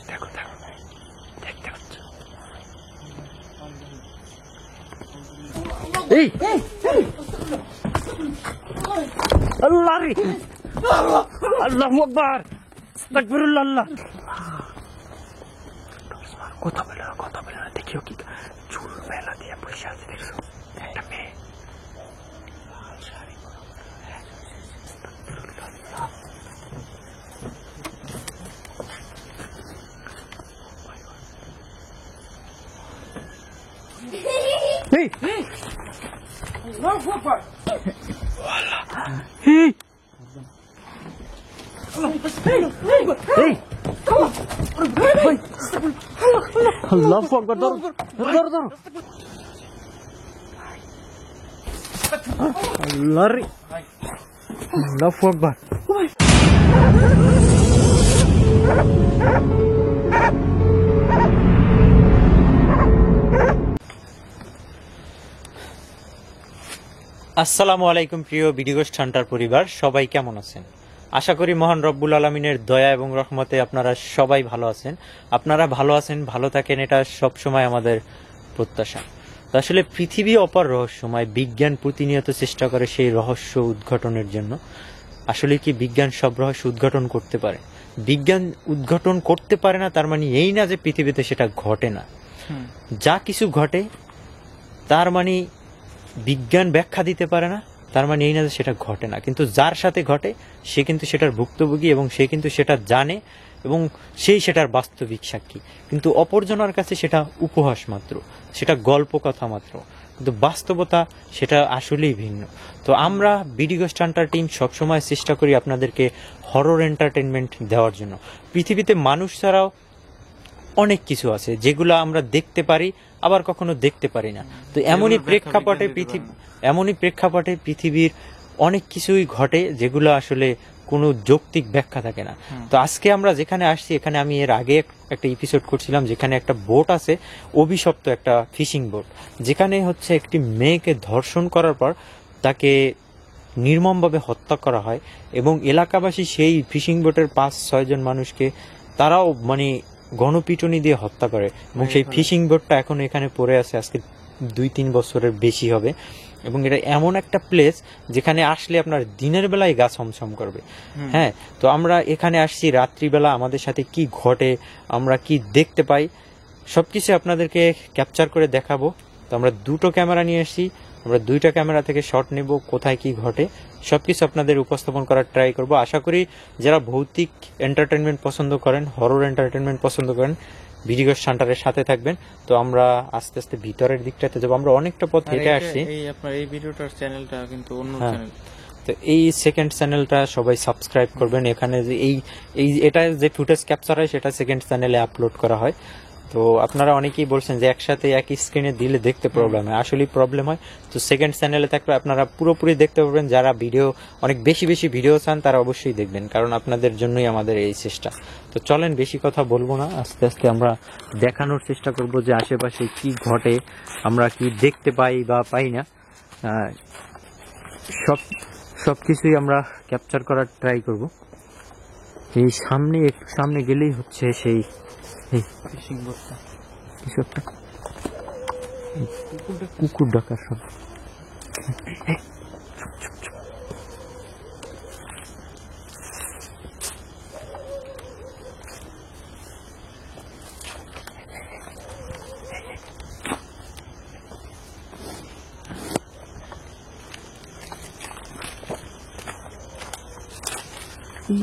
দেখো দেখো দেখতে পাচ্ছ? এই আল্লাহ রে, আল্লাহু আকবার, আস্তাগফিরুল্লাহ। আল্লাহ কথা বলে না, দেখিও কি চুল মেলা দিয়ে বসে আছে, দেখছো একটা মেয়ে। আল্লাহু আকবার, ধরো ধরো ধরো। আল্লাহ রে, আল্লাহু আকবার। আসসালামু আলাইকুম প্রিয় ভিডিওগোস্ট হান্টার পরিবার, সবাই কেমন আছেন? আশা করি মহান রব্বুল আলমিনের দয়া এবং রহমতে আপনারা সবাই ভালো আছেন। আপনারা ভালো আছেন, ভালো থাকেন, এটা সবসময় আমাদের প্রত্যাশা। তো আসলে পৃথিবী অপার রহস্যময়, বিজ্ঞান প্রতিনিয়ত চেষ্টা করে সেই রহস্য উদ্ঘাটনের জন্য। আসলে কি বিজ্ঞান সব রহস্য উদ্ঘাটন করতে পারে? বিজ্ঞান উদ্ঘাটন করতে পারে না তার মানে এই না যে পৃথিবীতে সেটা ঘটে না। যা কিছু ঘটে তার মানে বিজ্ঞান ব্যাখ্যা দিতে পারে না তার মানে এই না যে সেটা ঘটে না। কিন্তু যার সাথে ঘটে সে কিন্তু সেটার ভুক্তভোগী এবং সে কিন্তু সেটা জানে এবং সেই সেটার বাস্তবিক সাক্ষী। কিন্তু অপরজনের কাছে সেটা উপহাস মাত্র, সেটা গল্প কথা মাত্র, কিন্তু বাস্তবতা সেটা আসলেই ভিন্ন। তো আমরা ভিডিওগোস্ট হান্টার টিম সবসময় চেষ্টা করি আপনাদেরকে হরর এন্টারটেনমেন্ট দেওয়ার জন্য। পৃথিবীতে মানুষ ছাড়াও অনেক কিছু আছে যেগুলো আমরা দেখতে পারি আবার কখনো দেখতে পারি না। তো এমনই প্রেক্ষাপটে পৃথিবীর অনেক কিছুই ঘটে যেগুলো আসলে কোনো যৌক্তিক ব্যাখ্যা থাকে না। তো আজকে আমরা যেখানে আসছি, এখানে আমি এর আগে একটা এপিসোড করছিলাম যেখানে একটা বোট আছে, অভিশপ্ত একটা ফিশিং বোট, যেখানে হচ্ছে একটি মেয়েকে ধর্ষণ করার পর তাকে নির্মমভাবে হত্যা করা হয় এবং এলাকাবাসী সেই ফিশিং বোটের 5-6 জন মানুষকে তারাও মানে গণপিটুনি দিয়ে হত্যা করে এবং সেই ফিশিং বোটটা এখন এখানে পড়ে আছে আজকে 2-3 বছরের বেশি হবে। এবং এটা এমন একটা প্লেস যেখানে আসলে আপনার দিনের বেলায় গা ছমছম করবে। হ্যাঁ, তো আমরা এখানে আসছি রাত্রিবেলা, আমাদের সাথে কি ঘটে, আমরা কি দেখতে পাই, সবকিছু আপনাদেরকে ক্যাপচার করে দেখাবো। তো আমরা 2টো ক্যামেরা নিয়ে আসছি, আমরা 2টা ক্যামেরা থেকে শট নেব, কোথায় কি ঘটে সবকিছু আপনাদের উপস্থাপন করার ট্রাই করব। আশা করি যারা ভৌতিক এন্টারটেনমেন্ট পছন্দ করেন, হরর এন্টারটেনমেন্ট পছন্দ করেন, ভিডিওগোস্ট হান্টারের সাথে থাকবেন। তো আমরা আস্তে আস্তে ভিতরের দিকটাতে যাবো। আমরা অনেকটা পথ হেঁটে আসছি। এই ভিডিওটার চ্যানেলটা কিন্তু অন্য চ্যানেল, তো এই সেকেন্ড চ্যানেলটা সবাই সাবস্ক্রাইব করবেন। এখানে যে এটা যে ফুটেজ ক্যাপচার হয় সেটা সেকেন্ড চ্যানেলে আপলোড করা হয়। তো আপনারা অনেকেই বলছেন যে একসাথে একই স্ক্রিনে দিলে দেখতে প্রবলেম হয়, আসলেই প্রবলেম হয়। তো সেকেন্ড চ্যানেলে থাকলে আপনারা পুরোপুরি দেখতে পারবেন। যারা ভিডিও অনেক বেশি বেশি ভিডিও চান তারা অবশ্যই দেখবেন, কারণ আপনাদের জন্যই আমাদের এই চেষ্টা। তো চলেন, বেশি কথা বলবো না, আস্তে আস্তে আমরা দেখানোর চেষ্টা করব যে আশেপাশে কি ঘটে, আমরা কি দেখতে পাই বা পাই না, সবকিছুই আমরা ক্যাপচার করার ট্রাই করব। এই সামনে একটু সামনে গেলেই হচ্ছে সেই ফিশিং বোটটা, কিছু একটা কুকুর ডাকার শব্দ।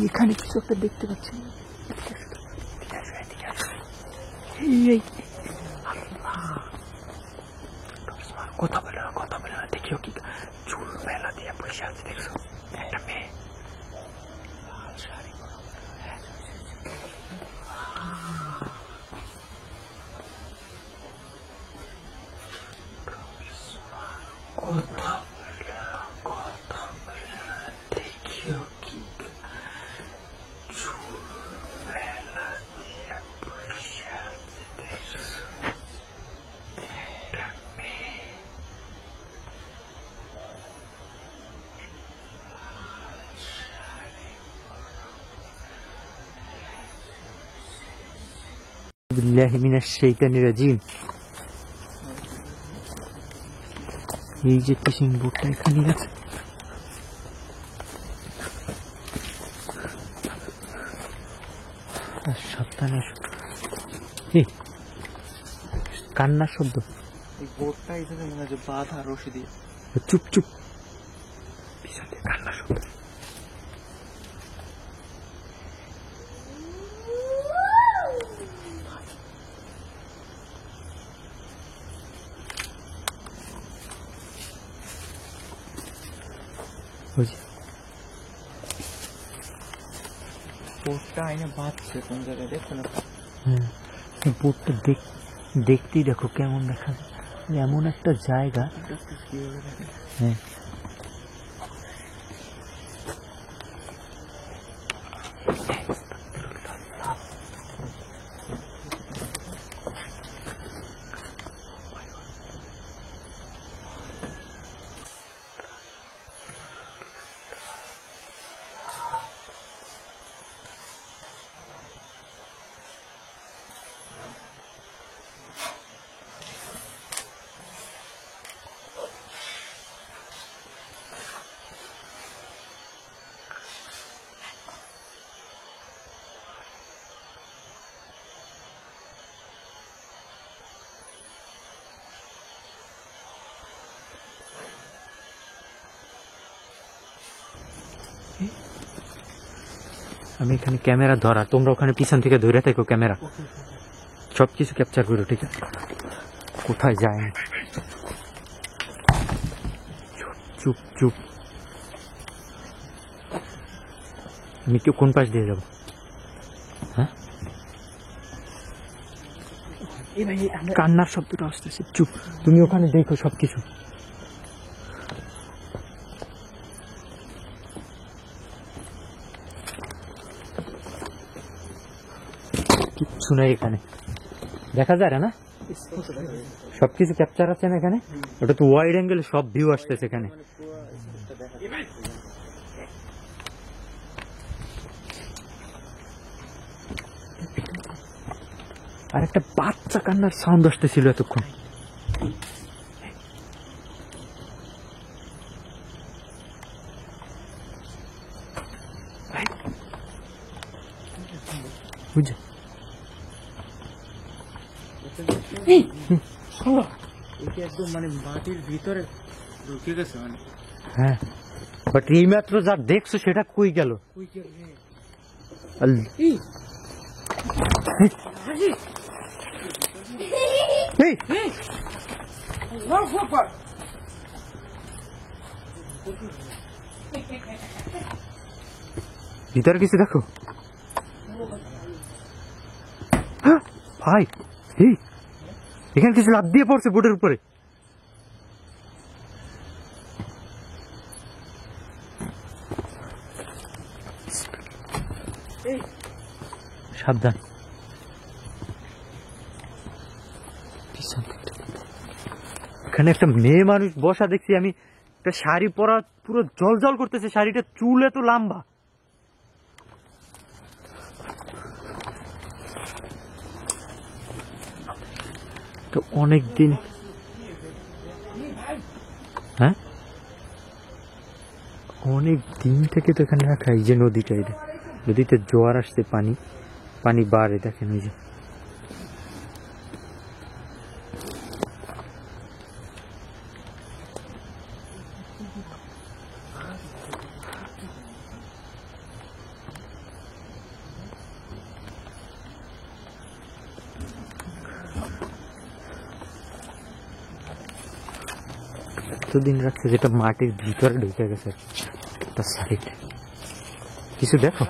এখানে কিছু একটা দেখতে পাচ্ছি। কথা বলে না, দেখিও কি চুল মেলা দিয়ে বসে আছে, দেখছো একটা মেয়ে। বিল্লাহি মিনাশ শাইতানির রাজিম। এই যে ফিশিং বোটটা এখানে আছে, সাবধানে আসো। কান্নার শব্দ, এই বোটটা এখানে মনে হচ্ছে বাঁধা রশি দিয়ে। চুপ চুপ, পিছনে কান্নার শব্দ। বোটটা আইনে বাঁধছে কোন জায়গায় দেখছো না? হ্যাঁ, বোটটা দেখতেই দেখো কেমন দেখা যায়, এমন একটা জায়গা। হ্যাঁ, আমি এখানে ক্যামেরা ধরা, তোমরা ওখানে পিছন থেকে ধরে থাকো, ক্যামেরা সবকিছু ক্যাপচার করো, ঠিক আছে? কোথায় যায়? চুপ চুপ চুপ। আমি কেউ কোন পাশ দিয়ে যাবো? হ্যাঁ, কান্নার শব্দটা আসতেছে। চুপ, তুমি ওখানে দেখো সবকিছু। কিচ্ছু নাই এখানে, দেখা যায় না, সবকিছু ক্যাপচার আছে না এখানে। ওটা তো ওয়াইড অ্যাঙ্গেলে সব ভিউ আসতেছে এখানে। আর একটা বাচ্চা কান্নার সাউন্ড আসতেছিল এতক্ষণ। বুঝছো? একদম মানে মাটির ভিতরে ঢুকে গেছে মানে। হ্যাঁ, বাট এই মাত্র যা দেখছো সেটা কই গেল? ভিতরে কিছু দেখো ভাই, এখানে কিছু লাফ দিয়ে পড়ছে বোটের উপরে। সাবধান, এখানে একটা মেয়ে মানুষ বসা দেখছি আমি, একটা শাড়ি পরা, পুরো জল জল করতেছে শাড়িটা, চুল এত লম্বা। তো অনেক দিন, হ্যাঁ অনেক দিন থেকে তো এখানে রাখা। এই যে নদীটা, এটা নদীতে জোয়ার আসছে, পানি পানি বাড়ে, দেখেন ওই যে। এতদিন রাখছে যেটা মাটির ভিতরে ঢুকে গেছে একটা সাইড। কিছু দেখো,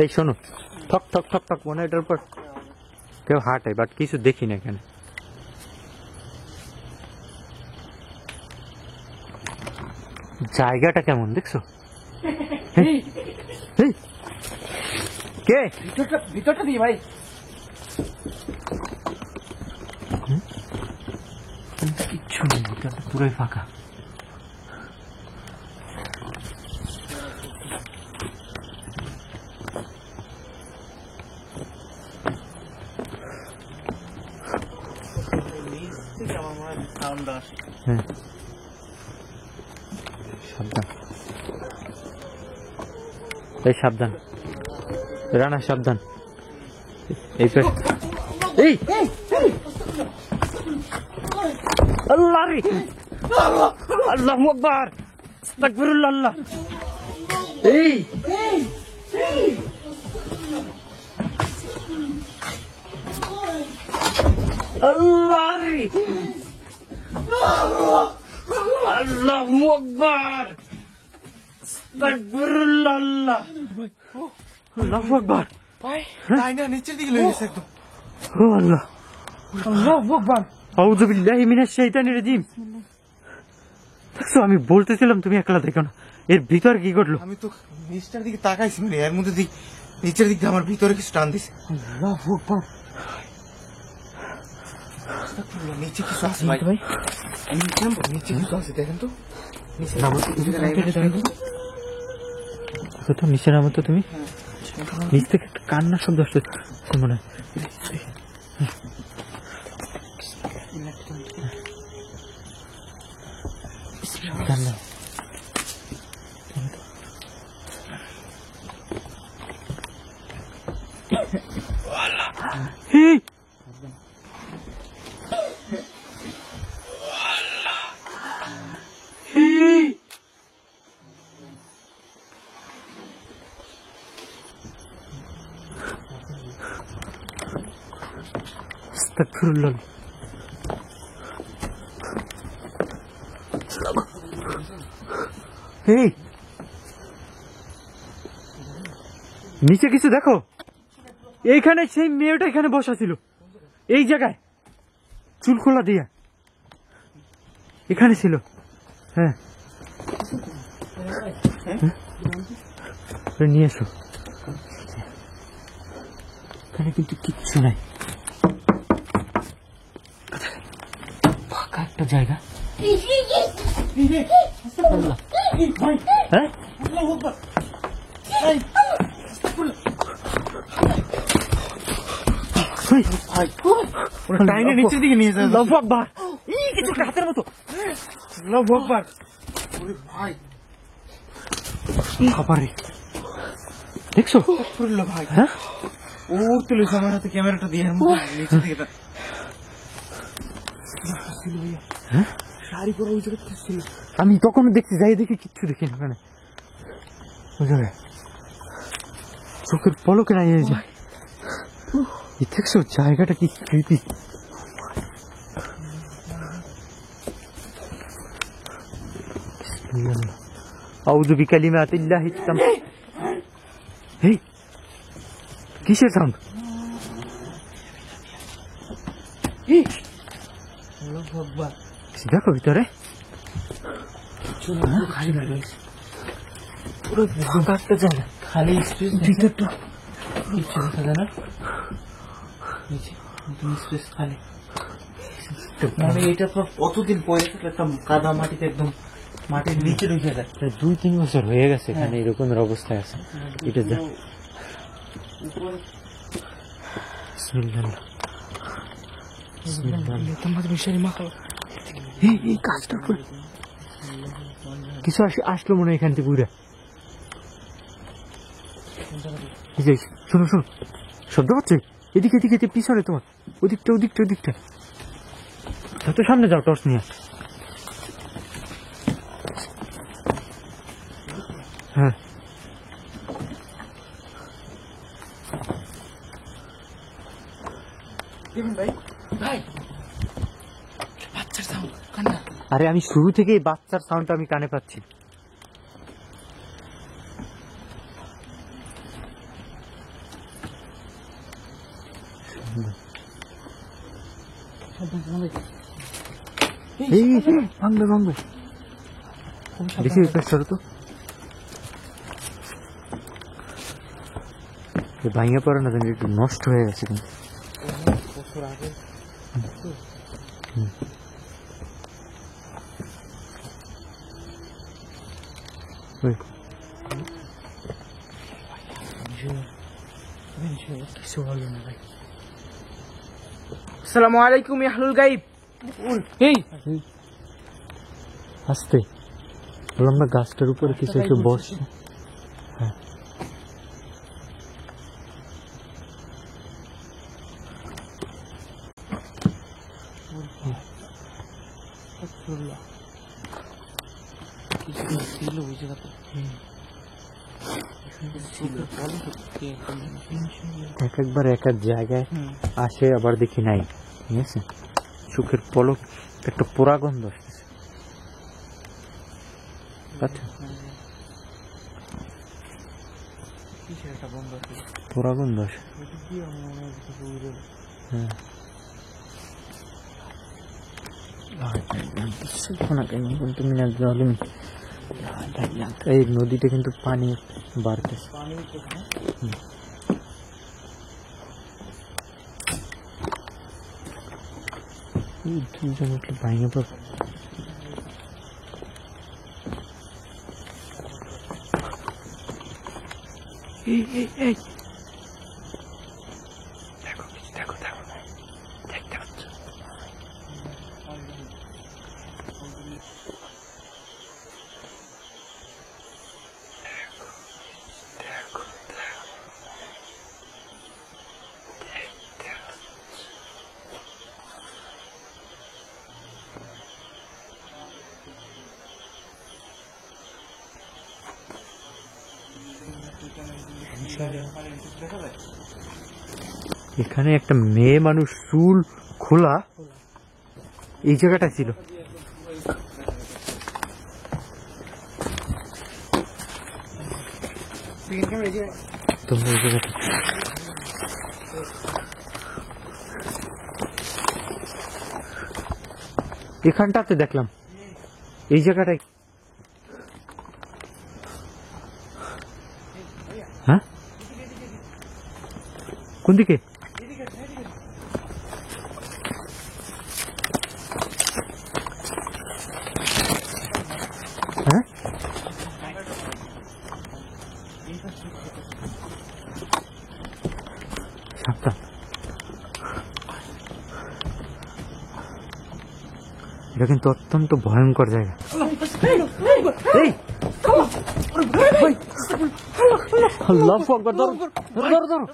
এই শোনো, ঠক ঠক ঠক ঠক মনে, এটার উপর কেউ হাঁটে, বাট কিছু দেখি না এখানে। জায়গাটা কেমন দেখছো? কে ভিতরটা দিয়ে ভাই, কিচ্ছু নেই, ভিতরটা পুরোই ফাঁকা। হ্যাঁ সাবধান, এই সাবধান রানা, সাবধান। এই পেট, এই আল্লাহ রে, আল্লাহু আকবার, আস্তাগফিরুল্লাহ। আল্লাহ, এই আল্লাহ রে, আল্লাহু আকবার, আস্তাগফিরুল্লাহ। আল্লাহ, আল্লাহু আকবার। তাই না, নিচের দিকে লেগে গেছে একদম। ও আল্লাহ, আল্লাহু আকবার। আউযু বিল্লাহি মিনাশ শাইতানির রাজিম। দেখছো, আমি বলতেছিলাম তুমি একলা দেখো না, এর ভিতর কি ঘটলো? আমি তো নিচটার দিকে তাকাইছি, মানে এর মধ্যে নিচের দিক দিয়ে আমার ভিতরে কিছু টান দিছে। আল্লাহু আকবার। নিচে কিছু আছে ভাই, নিচে কিছু আছে, দেখেন তো। তো নিচে নামো তো তুমি। নিচ থেকে একটা কান্নার শব্দ আসছে মনে হয়। আস্তাগফিরুল্লাহ। এই নিচে কিছু দেখো, এইখানে সেই মেয়েটা এখানে বসা ছিল, এই জায়গায় চুল খোলা দিয়া এখানে ছিল। হ্যাঁ, নিয়ে এসো। এখানে কিন্তু কিচ্ছু নাই, ফাঁকা একটা জায়গা। হ্যাঁ, নিচের দিকে নিয়ে যাবে। আল্লাহু আকবার। এই কিছু একটা হাতের মতো। আল্লাহু আকবার। ওরে ভাই, খাবারে দেখছো? আস্তাগফিরুল্লাহ ভাই। হ্যাঁ, ও তুলেছে আমার হাতে ক্যামেরাটা দিয়ে, নিচের দিকে। হ্যাঁ, শাড়ি পরা ওই জায়গায় ছিল। আমি তখন দেখছি, যাই দেখি কিচ্ছু দেখি না ওখানে। ওই জায়গায় চোখের পলকে নাই। এই যে দেখছো জায়গাটা কি creepy। আউযু বিকালিমাতিল্লাহি তাম্মা। এই কিসের সাউন্ড? আল্লাহু আকবার। দেখো ভিতরে খালি রয়েছে, পুরো ফাঁকা একটা জায়গা, খালি স্পেস, ভিতরটা কিছু দেখা যায় না। নিচে স্পেস খালি, মানে এটা তো কতদিন পরে থাকলে একটা কাদা মাটিতে একদম মাটির নিচে ঢুকে যায়। 2-3 বছর হয়ে গেছে এখানে এরকমের অবস্থায় আছে। এটা যা এই কাজটা কিছু আসলো মনে হয় এখান থেকে ঘুরে। শোনো শোনো, শব্দ হচ্ছে এদিকে এদিকে এদিকে, পিছনে তোমার ওদিকটা ওদিকটা ওদিকটা। যত সামনে যাও টর্চ নিয়ে। হ্যাঁ, ভাই ভাই, বাচ্চার সাউন্ড, কান্না। আরে আমি শুরু থেকে বাচ্চার সাউন্ডটা আমি কানে পাচ্ছি। এই ভাঙবে ভাঙবে, দেখি সরো তো। ভাঙে পড়ে না, একটু নষ্ট হয়ে গেছে কিন্তু। বছর আগে কিছু হলো না ভাই। আসসালামু আলাইকুম আহলুল গাইব। এই আস্তে বললাম না গাছটার উপরে কিছু একটু বসছে। হ্যাঁ কিছু ছিল ওই জায়গাতে, এক একবার এক এক জায়গায় আসে আবার দেখি নাই, ঠিক আছে? চোখের পলক একটা পোড়া গন্ধ আসতেছে, আচ্ছা কিসের একটা বন্ধ আছে, পোড়া গন্ধ আসে। ওটা কি আমার মনে হয় কিছু উড়ে হ্যাঁ তুমি না জলে এই নদীতে কিন্তু পানি বাড়তেছে। পানি উঠতেছে না? এই দুজন উঠলে ভাঙে পড়বে। এই এই এই দেখো দেখো দেখো দেখতে পাচ্ছ? এখানে একটা মেয়ে মানুষ চুল খোলা এই জায়গাটা ছিল। তোমরা এই জায়গাটা এখানটাতে দেখলাম, এই জায়গাটায়। হ্যাঁ কোন দিকে? হ্যাঁ সাবধান, এটা কিন্তু অত্যন্ত ভয়ঙ্কর জায়গা। এই আল্লাহু আকবার, ধরো ধরো ধরো।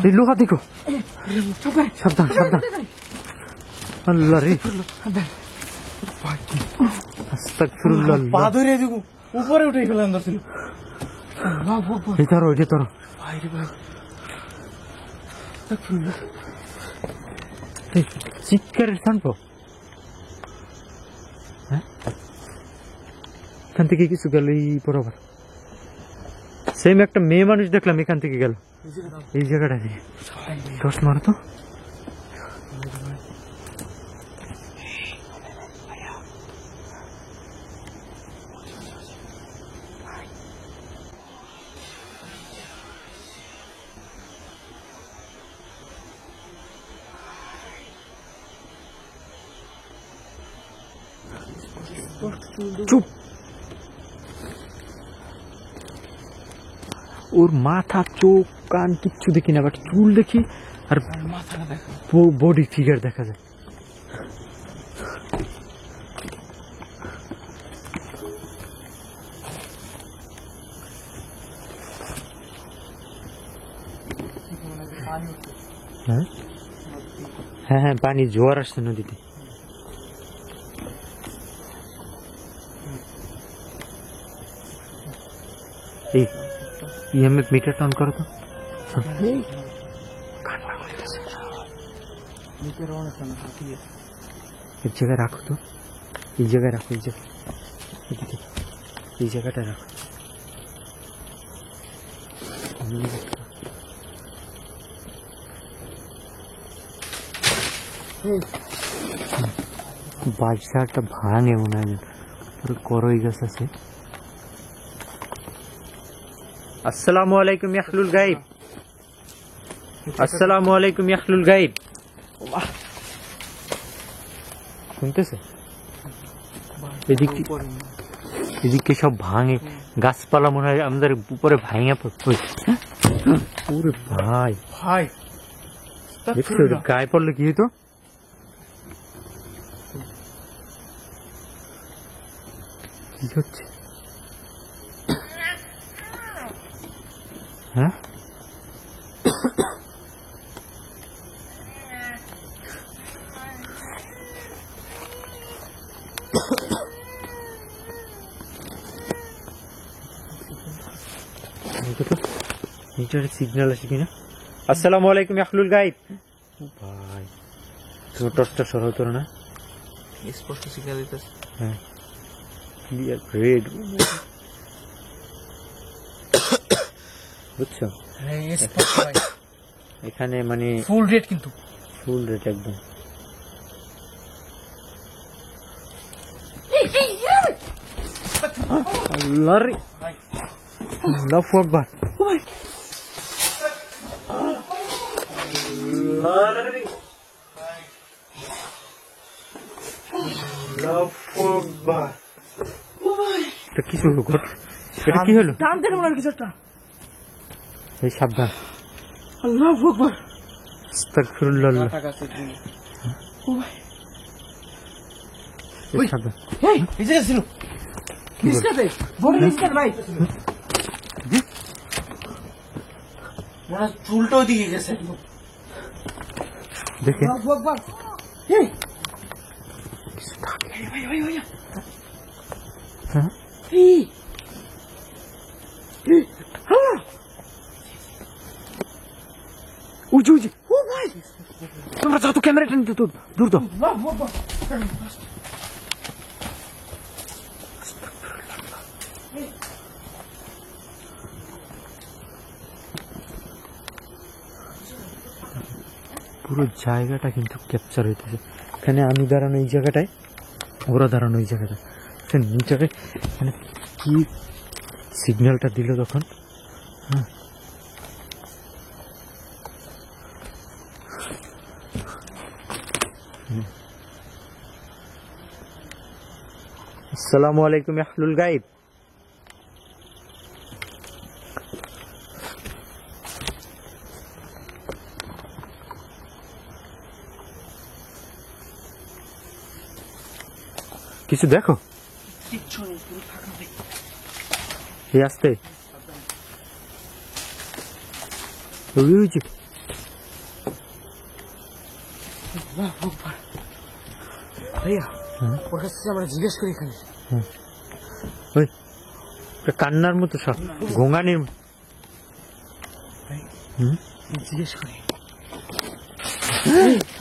এই লোহা দেখো, সাবধান সাবধান। আল্লাহ রে, আস্তাগফিরুল্লাহ। পা ধরে দেখো উপরে উঠে গেলাম, ধরছিল। এই ধরো, এটা ধরো। ভাইরে ভাই, চিৎকারের শান্ত। হ্যাঁ এখান থেকে কিছু গেল এই বরাবর। সেম একটা মেয়ে মানুষ দেখলাম এখান থেকে গেল এই জায়গাটা থেকে। টর্চ মারো তো। চুপ, ওর মাথা চোখ কান কিচ্ছু দেখি না, বাট চুল দেখি আর মাথাটা দেখো, বডি ফিগার দেখা যায়। হ্যাঁ হ্যাঁ হ্যাঁ, পানি জোয়ার আসছে নদীতে। এই ইএমএফ মিটারটা অন করো তো। এক জায়গায় রাখো তো, এই জায়গায় রাখো, এই জায়গায়, এই জায়গাটা রাখো। বাইশটা ভাঙে মনে হয়, করই গাছ আছে। আসসালামু আলাইকুম ইয়াহলুল গাইব, আসসালামু আলাইকুম ইয়াহলুল গাইব। শুনতেছে? এদিকে সব ভাঙে, গাছপালা মনে হয় আমাদের উপরে ভাঙে পড়ছে। ওরে ভাই ভাই দেখছো গায়ে পড়লে কি হতো? কি হচ্ছে? হ্যাঁ সিগন্যাল আছে কিনা? আসসালামু আলাইকুম ইয়াহলুল গাইব। ভাই তুমি টর্চটা সরাও তো না। স্পষ্ট সিগন্যাল দিতেছে। হ্যাঁ ক্লিয়ার রেড বুঝছো? হ্যাঁ স্পষ্ট ভাই, এখানে মানে ফুল রেড, কিন্তু ফুল রেড একদম। আল্লাহ রে, আল্লাহু আকবার। এটা কি হলো? এটা কি হলো? টান দেন মনে কিছু একটা। এই সাবধান। আল্লাহু আকবার। আস্তাগফিরুল্লাহ। ও ভাই এই সাবধান। এই এই যে ছিল নিস্কাতে বড় নিস্কাত ভাই। মনে চুলটাও দিকে গেছে। দেখে আল্লাহু আকবার। এই ভাই ভাই ভাই। হ্যাঁ এই হ্যাঁ উজি উজি। ও ভাই তোমরা যাও তো, ক্যামেরাটা নিতে তো দূর দাও। আল্লাহু আকবার। পুরো জায়গাটা কিন্তু ক্যাপচার হইতেছে। এখানে আমি দাঁড়ানো এই জায়গাটায়, ওরা দাঁড়ানো এই জায়গাটায়, নিচে মানে কি সিগন্যালটা দিল তখন। হ্যাঁ আসসালামু আলাইকুম ইয়াহলুল গাইব। কিছু দেখো? কিচ্ছু নেই, পুরো ফাঁকা ভাই। এই আসতে ওই আল্লাহু আকবার। ভাইয়া ওর কাছে আমরা জিজ্ঞেস করি এখানে। ওই কান্নার মতো সব গোঙানির। জিজ্ঞেস করি।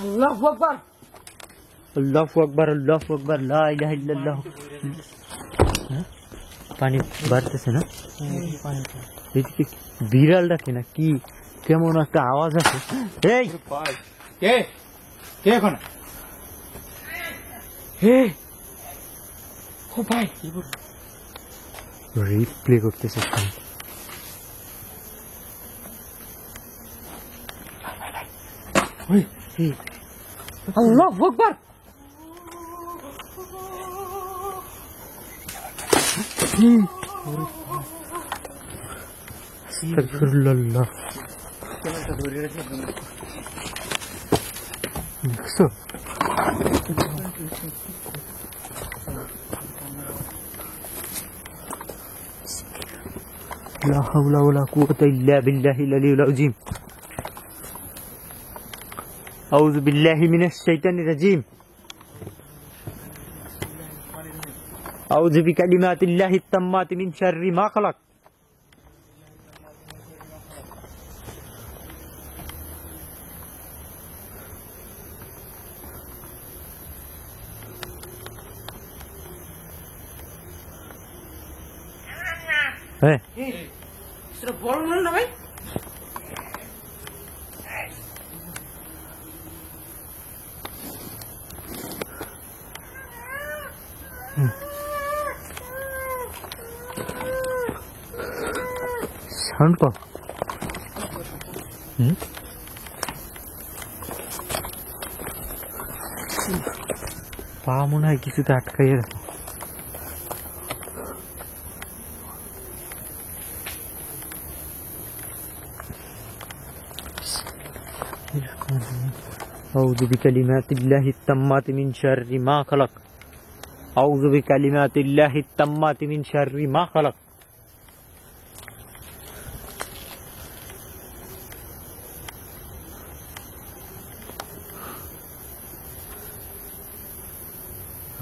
আল্লাহু আকবার। আল্লাহু আকবার, আল্লাহু আকবার, লা ইলাহা ইল্লাল্লাহ। পানি বাড়তেছে না? এদিকে বিড়াল ডাকে না কি, কেমন একটা আওয়াজ আছে। এই কে কে ওখানে? হে ও ভাই রিপ্লে করতেছে। আল্লাহু আকবার। আস্তাগফিরুল্লাহ। দেখছো? লা হাওলা ওয়ালা কুওয়াতা ইল্লা বিল্লাহিল আলিয়্যিল আযীম। আউযু বিল্লাহি মিনাশ শাইতানির রাজীম। আউযু বিকালিমাতিল্লাহিত তাম্মাতি মিন শাররি মা খালাক। হ্যাঁ সেটা বড় না ভাই। সাউন্ড কম। পা মনে হয় কিছুতে আটকাইয়ে রাখে। أعوذ بكلمات الله التامات من شر ما خلق أعوذ بكلمات الله التامات من شر ما خلق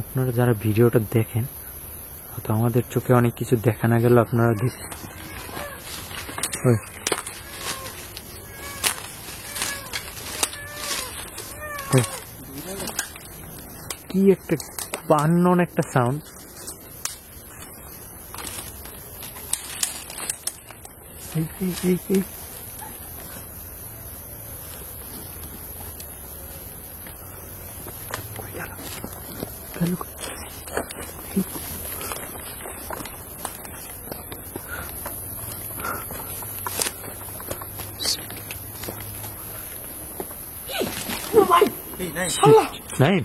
আপনারা যারা ভিডিওটা দেখেন হয়তো আমাদের চোখে অনেক কিছু দেখা না গেল আপনারা কি একটা বান্নন একটা সাউন্ড। নাইম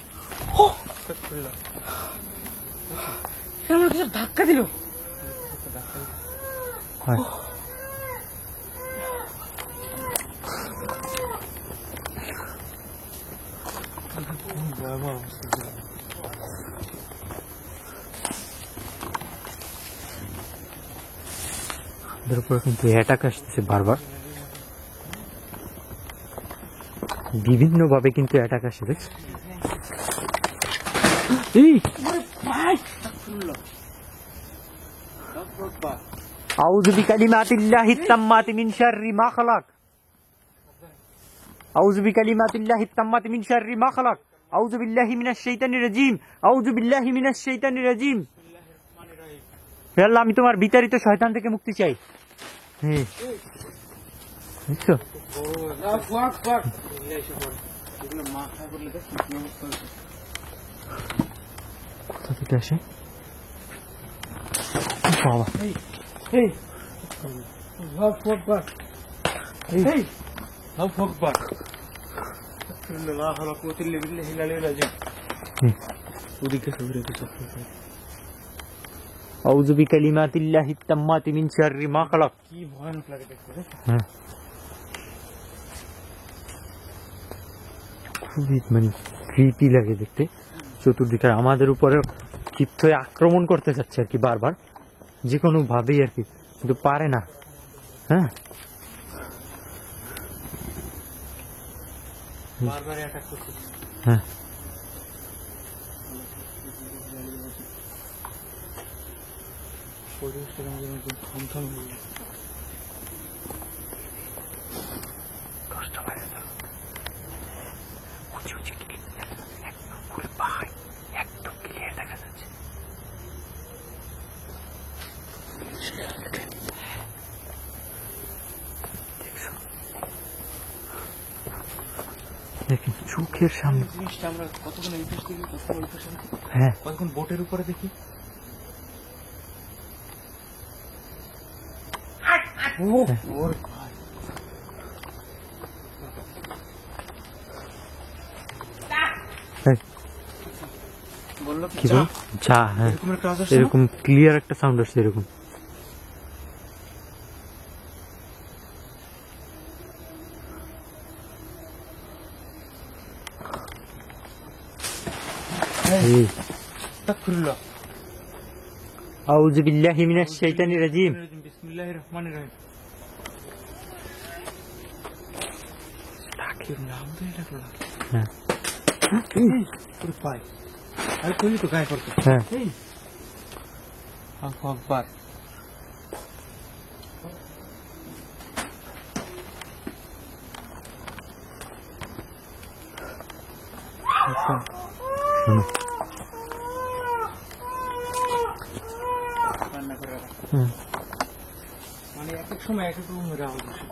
আমার কিছু ধাক্কা দিল। ওদের উপর কিন্তু অ্যাটাক আসতেছে বারবার, বিভিন্ন ভাবে কিন্তু অ্যাটাক আসে। আউযু বিকালিমাতিল্লাহি তাম্মাতি মিন শাররি মা খালাক আউযু বিকালিমাতিল্লাহি তাম্মাতি মিন শাররি মা খালাক আউযু বিল্লাহি মিনাশ শাইতানির রাজিম আউযু বিল্লাহি মিনাশ শাইতানির রাজিম। হে আল্লাহ, আমি তোমার বিতাড়িত শয়তান থেকে মুক্তি চাই। হ্যাঁ, বুঝছো? কোথা থেকে আসে বাবা? আউযু বিকালিমাতিল্লাহি তাম্মাতি মিন শাররি মা খালাক। কি ভয়ানক লাগে দেখতে। হ্যাঁ, খুবই মানে ক্রিপি লাগে দেখতে। চতুর্দিকে আমাদের উপরে ক্ষিপ্ত হয়ে আক্রমণ করতে যাচ্ছে আর কি, বারবার যে কোনো ভাবেই আর কি, কিন্তু পারে না। হ্যাঁ, বারবার অ্যাটাক করছে। হ্যাঁ, পরিবেশটা যেন থমথম হয়ে যায়। কষ্ট হয় না। একদম ক্লিয়ার দেখা যাচ্ছে। দেখুন চোখের সামনে জিনিসটা আমরা কতক্ষণ এই পাশ থেকে কতক্ষণ ওই পাশে, হ্যাঁ, কতক্ষণ বোটের উপরে দেখি। ওর ভাই বললো কি বল যা। হ্যাঁ, এরকম একটা আওয়াজ আসছে না? এরকম ক্লিয়ার একটা সাউন্ড আসছে এরকম। আস্তাগফিরুল্লাহ। আউযু বিল্লাহি মিনাশ শাইতানির রাজিম। বিসমিল্লাহির রহমানির রহিম। তাকির নাম দিয়ে ডাকলো না। হ্যাঁ, ওর ভাই আমি কইলি তো গায়ে করতে। হ্যাঁ, এই আল্লাহু আকবার। শোনো। রান্না করে রাখা। হুম, মানে এক এক সময় এক এক রকমের আওয়াজ আসে।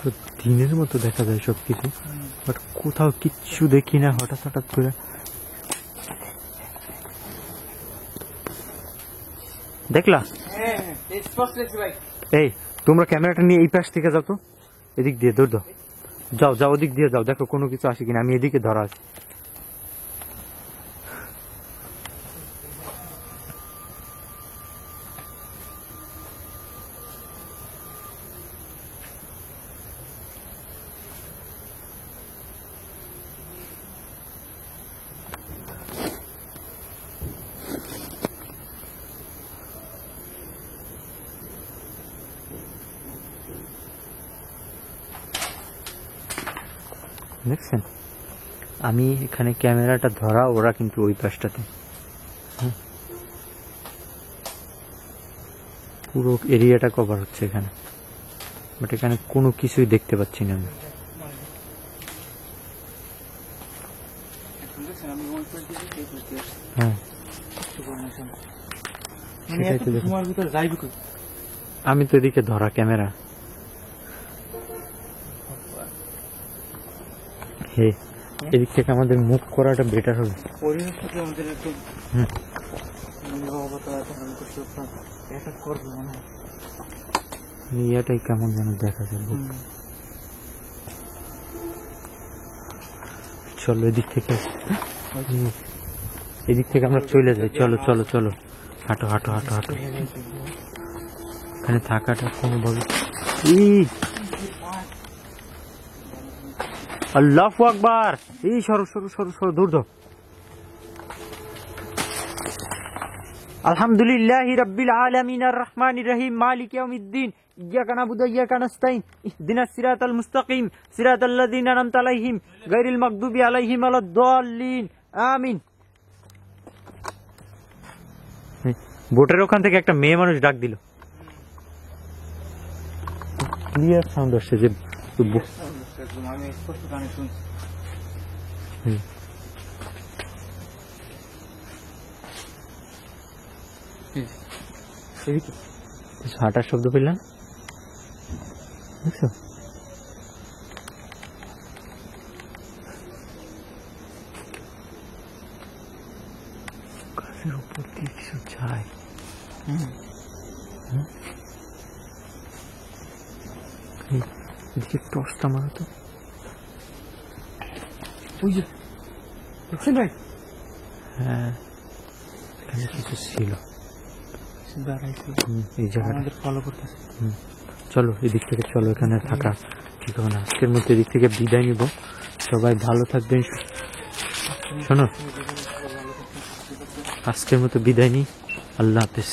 পুরো দিনের মতো দেখা যায় সবকিছু, বাট কোথাও কিচ্ছু দেখি না। হঠাৎ হঠাৎ করে দেখলা? এই তোমরা ক্যামেরাটা নিয়ে এই পাশ থেকে যাও তো, এদিক দিয়ে দৌড় দাও, যাও যাও ওদিক দিয়ে যাও, দেখো কোনো কিছু আসে কিনা। আমি এদিকে ধরা আছি। দেখছেন আমি এখানে ক্যামেরাটা ধরা, ওরা কিন্তু ওই পাশটাতে। পুরো এরিয়াটা কভার হচ্ছে এখানে, বাট এখানে কোনো কিছুই দেখতে পাচ্ছি না আমি। হ্যাঁ সেটাই তো দেখো। আমি তো এদিকে ধরা ক্যামেরা। হে এদিক থেকে আমাদের মুভ করাটা বেটার হবে। পরিবেশ থেকে আমাদের একটু ইয়াটাই কেমন যেন দেখা যায়। চলো এদিক থেকে, এদিক থেকে আমরা চলে যাই। চলো চলো চলো, হাঁটো হাঁটো হাঁটো হাঁটো। এখানে থাকাটা কোনোভাবে আল্লাহু আকবার। এই সরো সরো সরো সরো, দূর দাও। আলহামদুলিল্লাহি রাব্বিল আলামিন আর রহমানির রহিম মালিকি ইয়াউমিদ্দিন ইয়্যাকা না'বুদু ওয়া ইয়্যাকা নাস্তাইন ইহদিনাস সিরাতাল মুস্তাকিম সিরাতাল লাযিনা আন'আমতা আলাইহিম গায়রিল মাগদুবি আলাইহিম ওয়ালাদ-দাল্লিন আমিন। বোটের ওখান থেকে একটা মেয়ে মানুষ ডাক দিল, ক্লিয়ার সাউন্ড আসছে যে আমি স্পষ্ট গানে শুনছি। হাঁটার শব্দ পেলাম, দেখছো? গাছের উপর দিয়ে কিছু যায়। এদিকে টর্চটা মারো তো। দেখছেন ভাই? হ্যাঁ এখানে কিছু ছিল এই জায়গাটা ফলো করতেছে। চলো এদিক থেকে চলো, এখানে থাকা ঠিক হবে না। আজকের মধ্যে এদিক থেকে বিদায় নিব। সবাই ভালো থাকবেন। শোনো আজকের মতো বিদায় নিই। আল্লাহ হাফেজ।